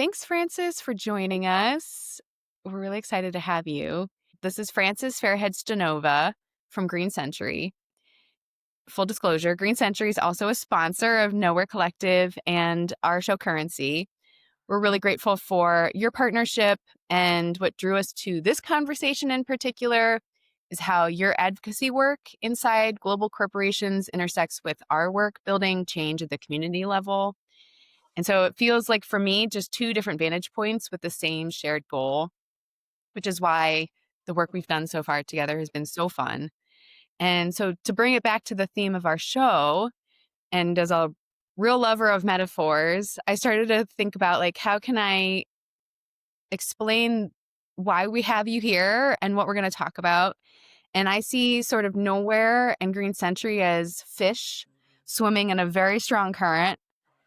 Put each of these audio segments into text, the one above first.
Thanks, Frances, for joining us. We're really excited to have you. This is Frances Fairhead-Stranova from Green Century. Full disclosure, Green Century is also a sponsor of Nowhere Collective and our show Currency. We're really grateful for your partnership, and what drew us to this conversation in particular is how your advocacy work inside global corporations intersects with our work building change at the community level. And so it feels like for me, just two different vantage points with the same shared goal, which is why the work we've done so far together has been so fun. And so to bring it back to the theme of our show, and as a real lover of metaphors, I started to think about like, how can I explain why we have you here and what we're going to talk about? And I see sort of Nowhere and Green Century as fish swimming in a very strong current.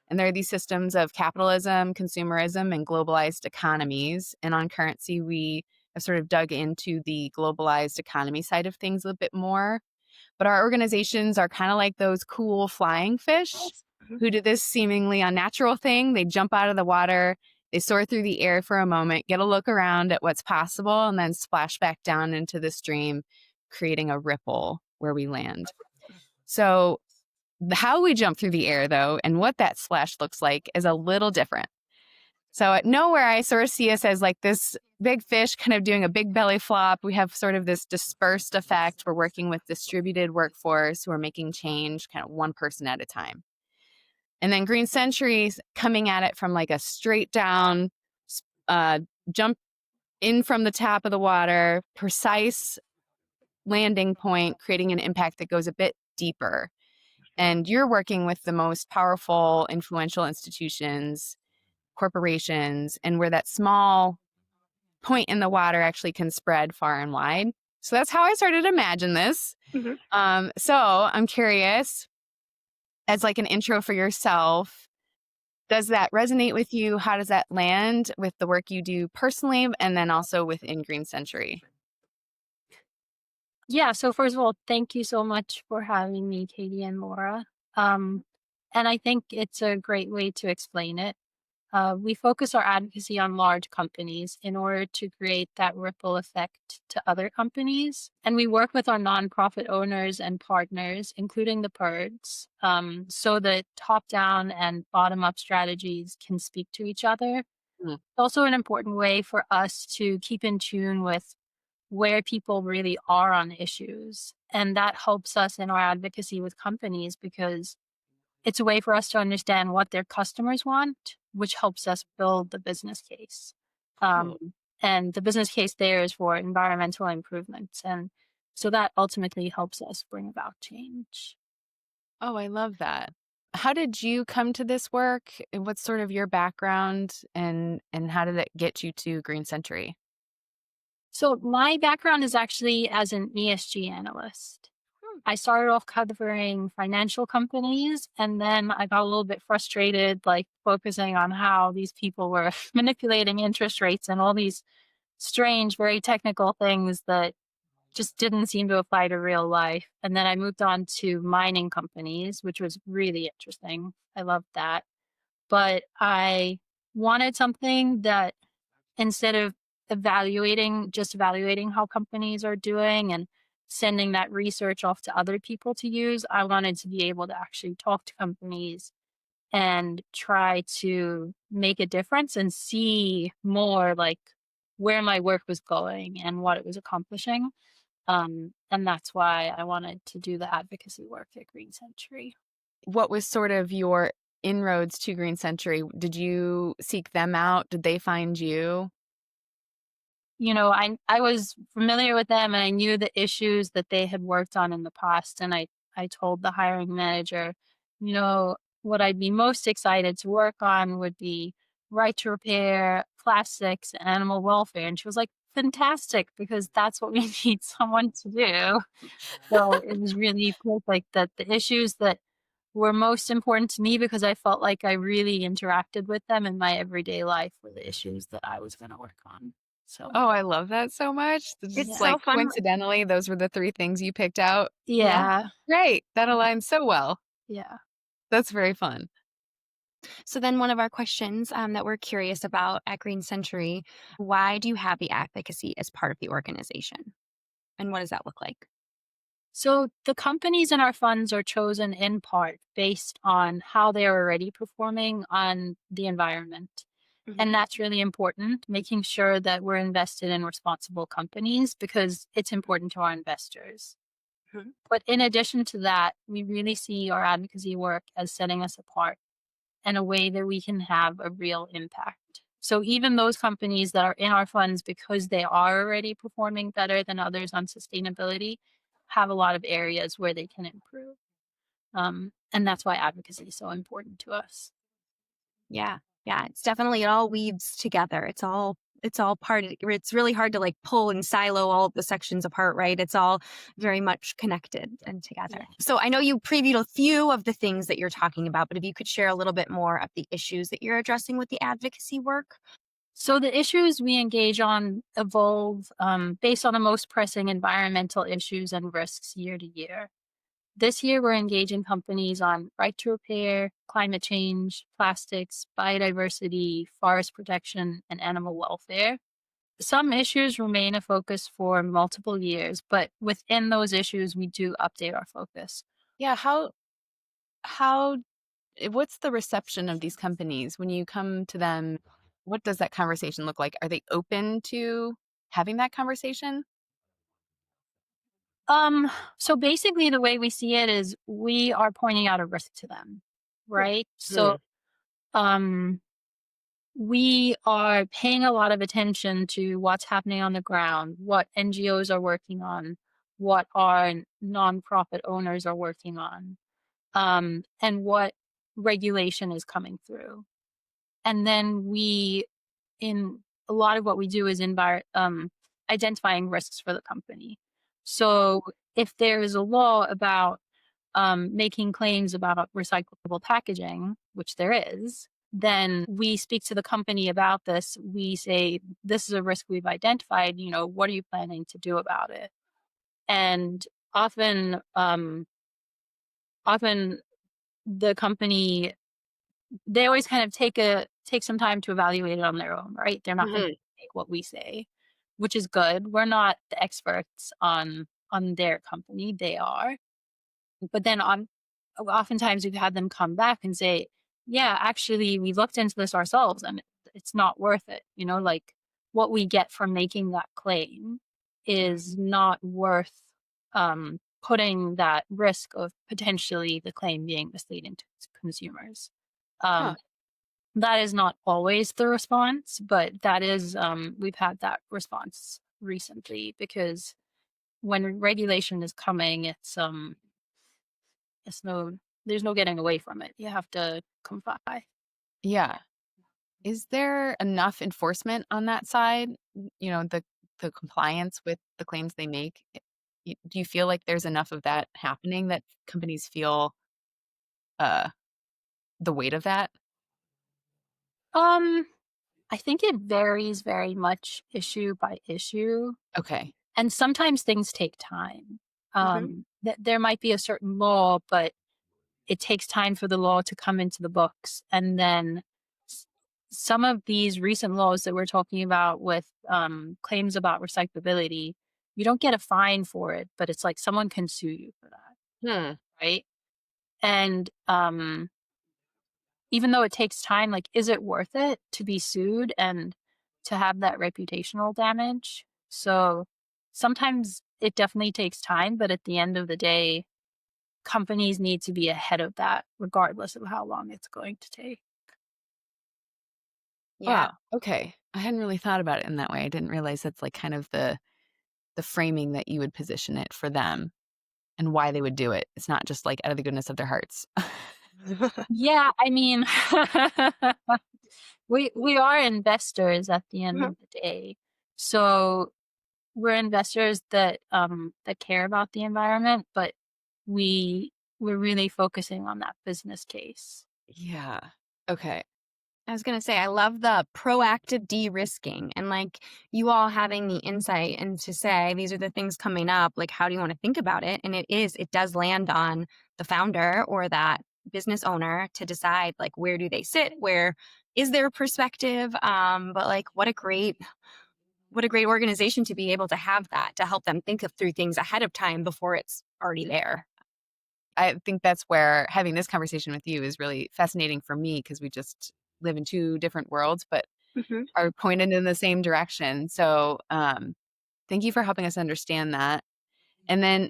And there are these systems of capitalism, consumerism, and globalized economies. And on Currency, we have sort of dug into the globalized economy side of things a little bit more. But our organizations are kind of like those cool flying fish who do this seemingly unnatural thing. They jump out of the water, they soar through the air for a moment, get a look around at what's possible, and then splash back down into the stream, creating a ripple where we land. So how we jump through the air, though, and what that splash looks like is a little different. So at Nowhere, I sort of see us as like this big fish kind of doing a big belly flop. We have sort of this dispersed effect. We're working with distributed workforce who are making change kind of one person at a time. And then Green Century's coming at it from like a straight down, jump in from the top of the water, precise landing point, creating an impact that goes a bit deeper. And you're working with the most powerful, influential institutions, corporations, and where that small point in the water actually can spread far and wide. So that's how I started to imagine this. So I'm curious, as like an intro for yourself, does that resonate with you? How does that land with the work you do personally and then also within Green Century? Yeah, so first of all, thank you so much for having me, Katie and Laura. Um, and I think it's a great way to explain it. We focus our advocacy on large companies in order to create that ripple effect to other companies. And we work with our nonprofit owners and partners, including the PERDs, so that top down and bottom up strategies can speak to each other. Mm. It's also an important way for us to keep in tune with where people really are on issues. And that helps us in our advocacy with companies because it's a way for us to understand what their customers want, which helps us build the business case. Cool. And the business case there is for environmental improvements. And so that ultimately helps us bring about change. Oh, I love that. How did you come to this work? What's sort of your background and how did it get you to Green Century? So my background is actually as an ESG analyst. I started off covering financial companies, and then I got a little bit frustrated, like focusing on how these people were manipulating interest rates and all these strange, very technical things that just didn't seem to apply to real life. And then I moved on to mining companies, which was really interesting. I loved that. But I wanted something that instead of just evaluating how companies are doing and sending that research off to other people to use, I wanted to be able to actually talk to companies and try to make a difference and see more like where my work was going and what it was accomplishing. And that's why I wanted to do the advocacy work at Green Century. What was sort of your inroads to Green Century? Did you seek them out? Did they find you? I was familiar with them and I knew the issues that they had worked on in the past. And I told the hiring manager, what I'd be most excited to work on would be right to repair, plastics, and animal welfare. And she was like, fantastic, because that's what we need someone to do. So it was really perfect that the issues that were most important to me because I felt like I really interacted with them in my everyday life were the issues that I was going to work on. So, Oh, I love that so much. it's Just so like fun. coincidentally, those were the three things you picked out. Yeah. Yeah. Great. That aligns so well. Yeah. That's very fun. So then one of our questions that we're curious about at Green Century, why do you have the advocacy as part of the organization? And what does that look like? So the companies in our funds are chosen in part based on how they are already performing on the environment. Hmm. And that's really important, making sure that we're invested in responsible companies because it's important to our investors. Hmm. But in addition to that, we really see our advocacy work as setting us apart in a way that we can have a real impact. So even those companies that are in our funds because they are already performing better than others on sustainability have a lot of areas where they can improve. And that's why advocacy is so important to us. Yeah. Yeah. It's definitely, it all weaves together. It's all part of, it's really hard to like pull and silo all of the sections apart, right? It's all very much connected and together. Yeah. So I know you previewed a few of the things that you're talking about, but if you could share a little bit more of the issues that you're addressing with the advocacy work. So the issues we engage on evolve based on the most pressing environmental issues and risks year to year. This year, we're engaging companies on right to repair, climate change, plastics, biodiversity, forest protection, and animal welfare. Some issues remain a focus for multiple years, but within those issues, we do update our focus. Yeah, how what's the reception of these companies when you come to them? What does that conversation look like? Are they open to having that conversation? Um, so basically, the way we see it is we are pointing out a risk to them, right? Hmm. Um, we are paying a lot of attention to what's happening on the ground, what NGOs are working on, what our nonprofit owners are working on, and what regulation is coming through. And then in a lot of what we do is identifying risks for the company. So if there is a law about making claims about recyclable packaging, which there is, then we speak to the company about this. We say, this is a risk we've identified. What are you planning to do about it? And often, often the company, they always kind of take some time to evaluate it on their own, right? They're not going to Hmm. take what we say, which is good. We're not the experts on their company. They are. But then oftentimes we've had them come back and say, "Yeah, actually, we looked into this ourselves, and it's not worth it." Like what we get from making that claim is not worth putting that risk of potentially the claim being misleading to consumers. Huh. Um, that is not always the response, but that is we've had that response recently because when regulation is coming, it's no there's no getting away from it. You have to comply. Yeah. Is there enough enforcement on that side? The compliance with the claims they make? Do you feel like there's enough of that happening that companies feel, uh, the weight of that? Um, I think it varies very much issue by issue, Okay. and sometimes things take time. Hmm. There might be a certain law, but it takes time for the law to come into the books, and then s some of these recent laws that we're talking about with, claims about recyclability, you don't get a fine for it, but it's like someone can sue you for that, Hmm. right? And, even though it takes time, like, is it worth it to be sued and to have that reputational damage? So, sometimes it definitely takes time, but at the end of the day, companies need to be ahead of that regardless of how long it's going to take. Yeah. Wow, okay. I hadn't really thought about it in that way. I didn't realize that's, like, kind of the framing that you would position it for them and why they would do it. It's not just, like, out of the goodness of their hearts. Yeah, I mean, we are investors at the end Mhm. of the day. So, we're investors that care about the environment, but we we're really focusing on that business case. Yeah. Okay. I was going to say, I love the proactive de risking and like you all having the insight and to say, these are the things coming up. Like, how do you want to think about it? And it does land on the founder or that business owner to decide like where do they sit, where is their perspective. But like what a great organization to be able to have that to help them think of through things ahead of time before it's already there. I think that's where having this conversation with you is really fascinating for me because we just live in two different worlds, but Hmm. are pointed in the same direction. So, thank you for helping us understand that. And then,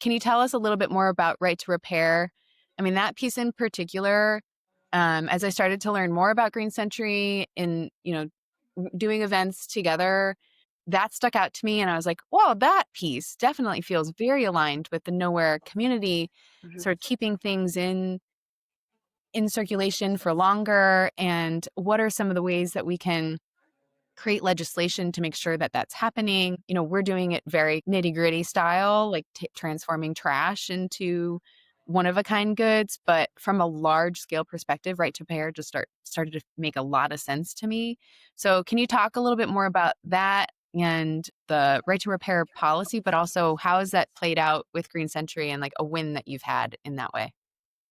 can you tell us a little bit more about right to repair? I mean, that piece in particular, as I started to learn more about Green Century and, doing events together, that stuck out to me. And I was like, wow, that piece definitely feels very aligned with the Nowhere community, Hmm. sort of keeping things in circulation for longer. And what are some of the ways that we can create legislation to make sure that that's happening? We're doing it very nitty-gritty style, like transforming trash into one-of-a-kind goods. But from a large-scale perspective, right to repair just started to make a lot of sense to me. So can you talk a little bit more about that and the right to repair policy, but also how has that played out with Green Century and like a win that you've had in that way?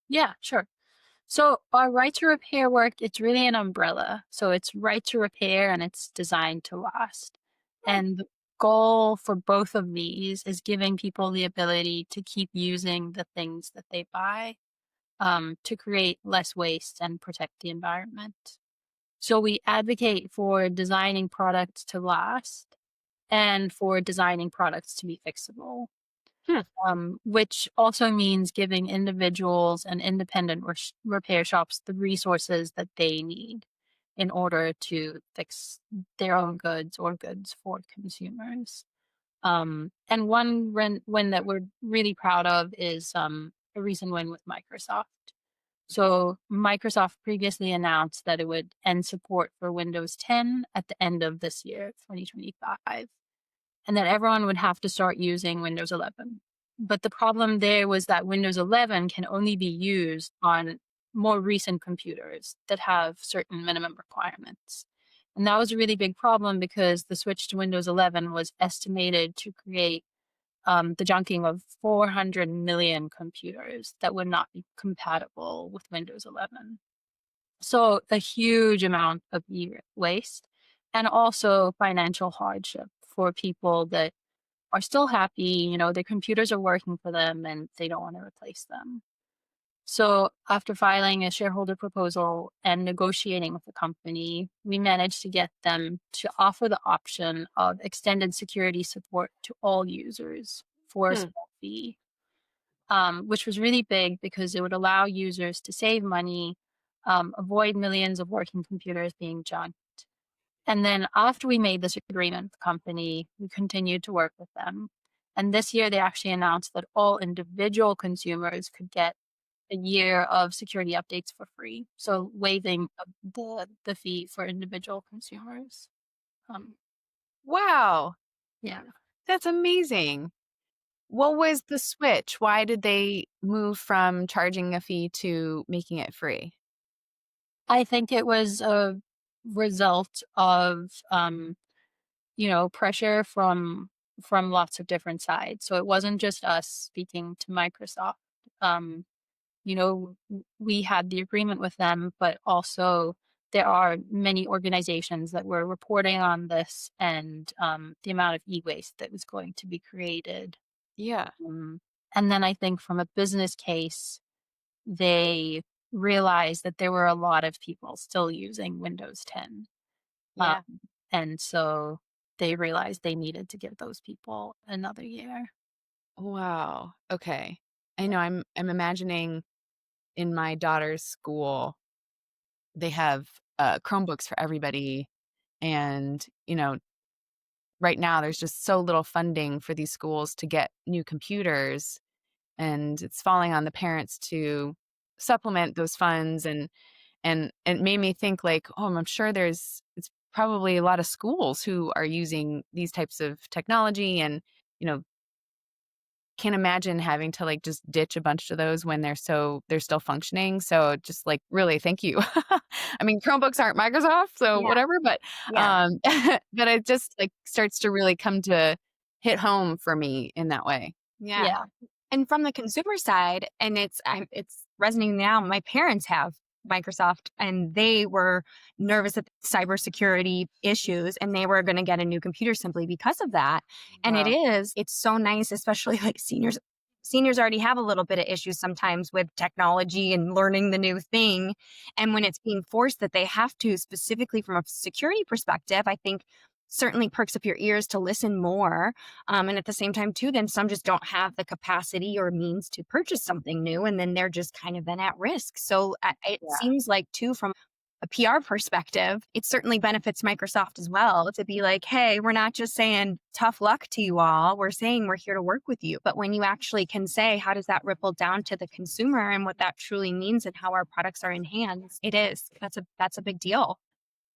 Yeah, sure. So our right to repair work, it's really an umbrella. So it's right to repair and it's designed to last. And the goal for both of these is giving people the ability to keep using the things that they buy, to create less waste and protect the environment. So we advocate for designing products to last and for designing products to be fixable, Hmm. which also means giving individuals and independent repair shops the resources that they need in order to fix their own goods or goods for consumers. And one win that we're really proud of is a recent win with Microsoft. So Microsoft previously announced that it would end support for Windows 10 at the end of this year, 2025, and that everyone would have to start using Windows 11. But the problem there was that Windows 11 can only be used on more recent computers that have certain minimum requirements. And that was a really big problem because the switch to Windows 11 was estimated to create the junking of 400 million computers that would not be compatible with Windows 11. So a huge amount of waste and also financial hardship for people that are still happy, their computers are working for them and they don't want to replace them. So after filing a shareholder proposal and negotiating with the company, we managed to get them to offer the option of extended security support to all users for a Hmm. small fee, which was really big because it would allow users to save money, avoid millions of working computers being junked. And then after we made this agreement with the company, we continued to work with them. And this year, they actually announced that all individual consumers could get a year of security updates for free. So waiving the fee for individual consumers. Um, Wow, yeah. that's amazing. What was the switch? Why did they move from charging a fee to making it free? I think it was a result of pressure from lots of different sides. So it wasn't just us speaking to Microsoft. Um, we had the agreement with them, but also there are many organizations that were reporting on this and the amount of e-waste that was going to be created. Yeah. Um, and then I think from a business case, they realized that there were a lot of people still using Windows 10. Um, Yeah. and so they realized they needed to give those people another year. Wow. Okay. I Yeah. know I'm imagining in my daughter's school, they have Chromebooks for everybody. And, right now there's just so little funding for these schools to get new computers. And it's falling on the parents to supplement those funds. And it made me think like, oh, I'm sure it's probably a lot of schools who are using these types of technology and, you know, can't imagine having to like just ditch a bunch of those when they're still functioning. So just like really thank you. I mean, Chromebooks aren't Microsoft, so Yeah. whatever, but Yeah. but it just like starts to really come to hit home for me in that way. Yeah. Yeah. And from the consumer side, and it's resonating now. My parents have Microsoft, and they were nervous at cybersecurity issues, and they were going to get a new computer simply because of that. And Wow. it's so nice, especially like seniors. Seniors already have a little bit of issues sometimes with technology and learning the new thing. And when it's being forced that they have to, specifically from a security perspective, I think certainly perks up your ears to listen more. And at the same time, too, then some just don't have the capacity or means to purchase something new. And then they're just kind of then at risk. So it Yeah. seems like, too, from a PR perspective, it certainly benefits Microsoft as well to be like, hey, we're not just saying tough luck to you all. We're saying we're here to work with you. But when you actually can say, how does that ripple down to the consumer and what that truly means and how our products are enhanced? It is. That's a big deal.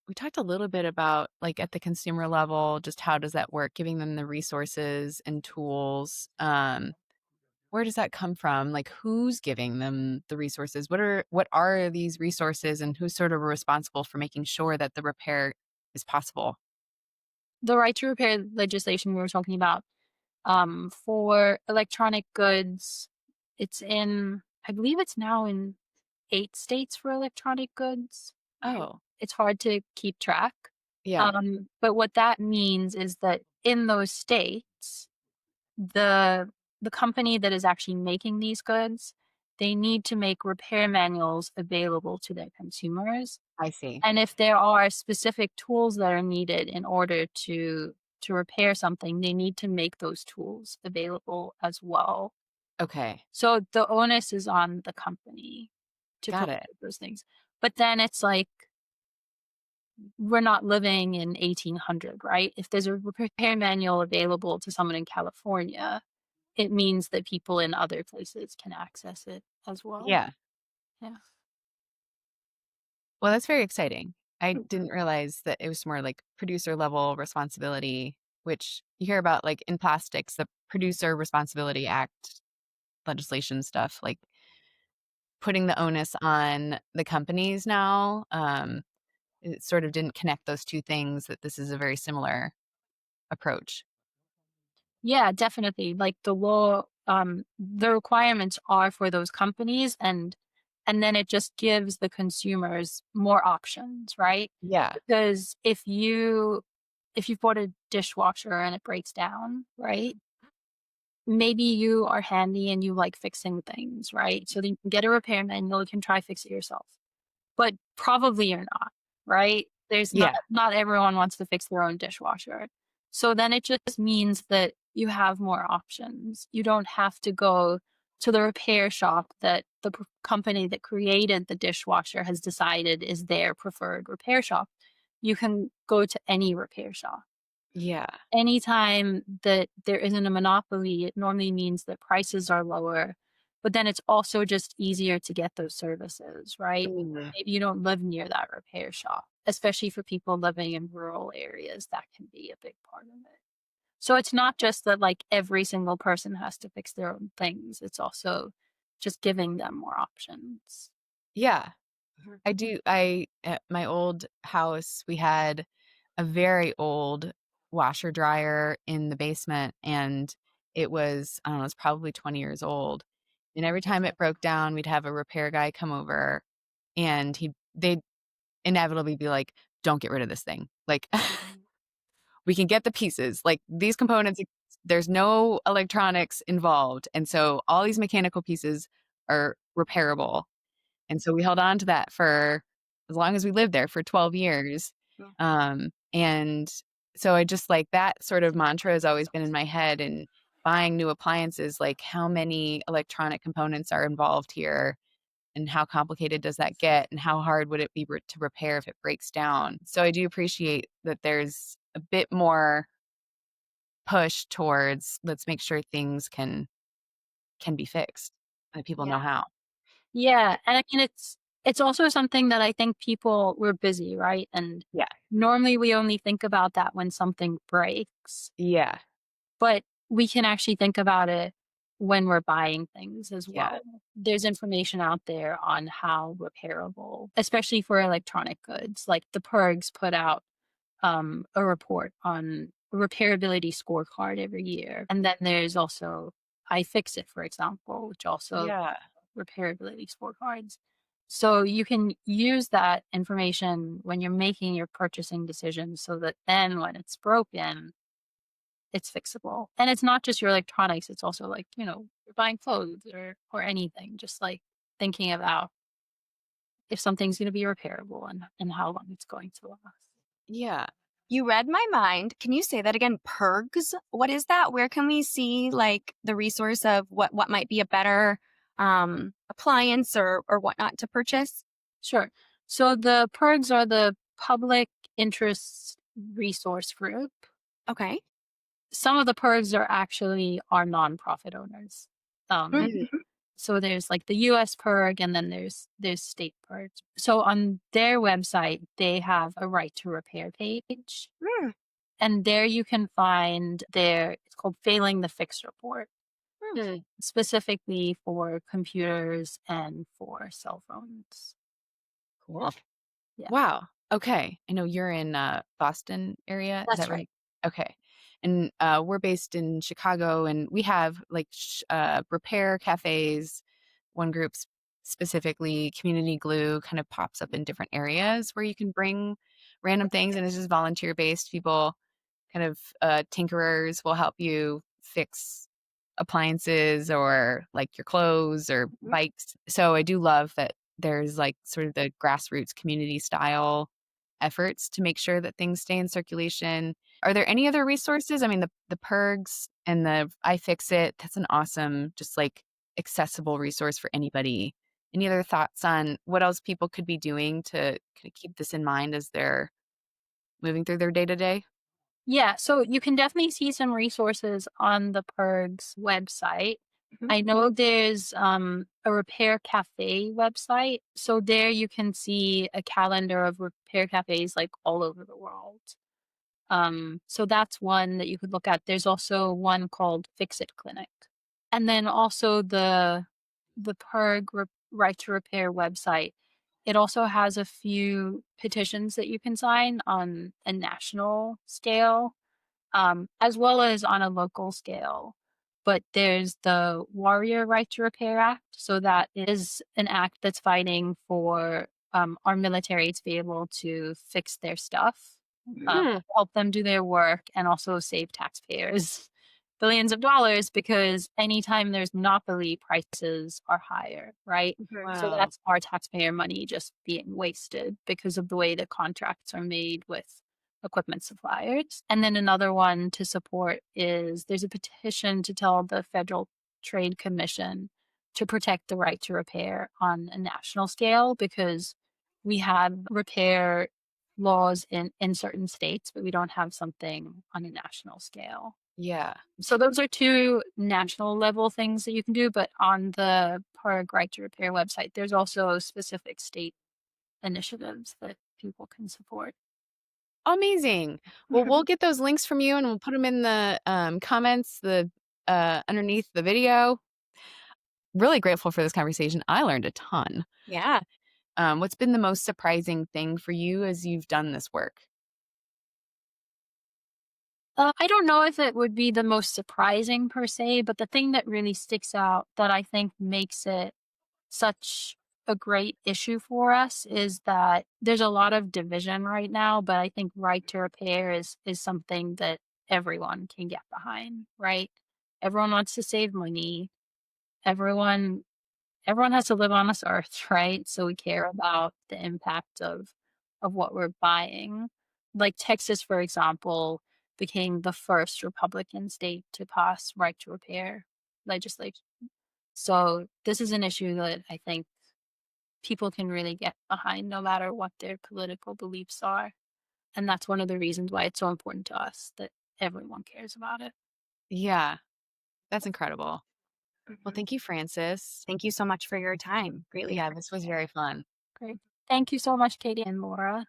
We talked a little bit about, like, at the consumer level, just how does that work, giving them the resources and tools. Where does that come from? Like, who's giving them the resources? What are these resources, and who's sort of responsible for making sure that the repair is possible? The right to repair legislation we were talking about, for electronic goods, it's in, I believe it's now in 8 states for electronic goods. Oh, It's hard to keep track. yeah, But what that means is that in those states, the the company that is actually making these goods, they need to make repair manuals available to their consumers. I see. And if there are specific tools that are needed in order to repair something, they need to make those tools available as well. Okay, So the onus is on the company to got provide it. those things. But then it's like we're not living in 1800, right? If there's a repair manual available to someone in California, it means that people in other places can access it as well. Yeah. Yeah. Well, that's very exciting. I didn't realize that it was more like producer level responsibility, which you hear about, like, in plastics, the Producer Responsibility Act legislation stuff, like putting the onus on the companies now. It sort of didn't connect those two things, that this is a very similar approach. Yeah, definitely. Like the law, the requirements are for those companies, and then it just gives the consumers more options, right? Yeah. Because if you bought a dishwasher and it breaks down, right? Maybe you are handy and you like fixing things, right? So then you can get a repair manual, you can try fix it yourself. But probably you're not, right? There's not Yeah. not everyone wants to fix their own dishwasher. So then it just means that you have more options. You don't have to go to the repair shop that the company that created the dishwasher has decided is their preferred repair shop. You can go to any repair shop. Yeah. Anytime that there isn't a monopoly, it normally means that prices are lower, but then it's also just easier to get those services, right? Mm. Maybe you don't live near that repair shop, especially for people living in rural areas, that can be a big part of it. So it's not just that like every single person has to fix their own things, it's also just giving them more options. Yeah. I do. At my old house, we had a very old washer dryer in the basement, and it was, I don't know, it's probably 20 years old. And every time it broke down, we'd have a repair guy come over, and they'd inevitably be like, "Don't get rid of this thing. Like, we can get the pieces. Like, these components, there's no electronics involved. And so all these mechanical pieces are repairable." And so we held on to that for as long as we lived there, for 12 years. Yeah. And so I just, like, that sort of mantra has always been in my head, and buying new appliances, like, how many electronic components are involved here, and how complicated does that get, and how hard would it be to repair if it breaks down? So I do appreciate that there's a bit more push towards, let's make sure things can be fixed, and people know Yeah. how. Yeah, and I mean, it's also something that I think people we're busy, right? And Yeah. normally we only think about that when something breaks, Yeah. but we can actually think about it when we're buying things as Yeah. well. There's information out there on how repairable, especially for electronic goods. Like the PERGs put out a report on a repairability scorecard every year. And then there's also iFixit, for example, which also Yeah. repairability scorecards. So you can use that information when you're making your purchasing decisions so that then when it's broken, it's fixable. And it's not just your electronics, it's also like, you're buying clothes or anything, just like thinking about if something's going to be repairable and how long it's going to last. Yeah. You read my mind. Can you say that again? Pergs? What is that? Where can we see like the resource of what might be a better appliance or whatnot to purchase? Sure. So the PERGs are the Public Interest Resource Group. Okay. Some of the PERGs are nonprofit owners. Mhm. So there's like the US PERG and then there's state PERGs. So on their website, they have a right to repair page. Mm, And there you can find it's called Failing the Fix report, mm. specifically for computers and for cell phones. Cool. Yeah, Wow. Okay. I know you're in Boston area. Is that's that right. right? Okay. And we're based in Chicago, and we have like repair cafes. One group specifically, Community Glue, kind of pops up in different areas where you can bring random things, and it's just volunteer based. People, kind of tinkerers, will help you fix appliances or like your clothes or Mhm. bikes. So I do love that there's like sort of the grassroots community style efforts to make sure that things stay in circulation. Are there any other resources? I mean, the PERGs and the iFixit, that's an awesome, just like accessible resource for anybody. Any other thoughts on what else people could be doing to kind of keep this in mind as they're moving through their day to day? Yeah, so you can definitely see some resources on the PERG's website. Mhm. I know there's a repair cafe website. So there you can see a calendar of repair cafes like all over the world. So that's one that you could look at. There's also one called Fix It Clinic. And then also the Right to Repair website. It also has a few petitions that you can sign on a national scale, as well as on a local scale. But there's the Warrior Right to Repair Act. So that is an act that's fighting for our military to be able to fix their stuff, Mm. help them do their work, and also save taxpayers billions of dollars because anytime there's monopoly, prices are higher, right? Mhm. So Wow. that's our taxpayer money just being wasted because of the way the contracts are made with equipment suppliers. And then another one to support is there's a petition to tell the Federal Trade Commission to protect the right to repair on a national scale because we have repair laws in certain states, but we don't have something on a national scale. Yeah. So those are two national level things that you can do, but on the Park Right to Repair website, there's also specific state initiatives that people can support. Amazing. Well, we'll get those links from you and we'll put them in the comments, the underneath the video. Really grateful for this conversation. I learned a ton. Yeah. What's been the most surprising thing for you as you've done this work? I don't know if it would be the most surprising per se, but the thing that really sticks out that I think makes it such a great issue for us is that there's a lot of division right now, but I think right to repair is something that everyone can get behind, right? Everyone wants to save money. Everyone everyone has to live on this earth, right? So we care about the impact of what we're buying. Like Texas, for example, became the first Republican state to pass right to repair legislation. So this is an issue that I think people can really get behind no matter what their political beliefs are. And that's one of the reasons why it's so important to us that everyone cares about it. Yeah, that's incredible. Well, Mhm. thank you, Francis. Thank you so much for your time. Greatly Yeah, this was appreciate it. very fun. Great. Thank you so much, Katie and Laura.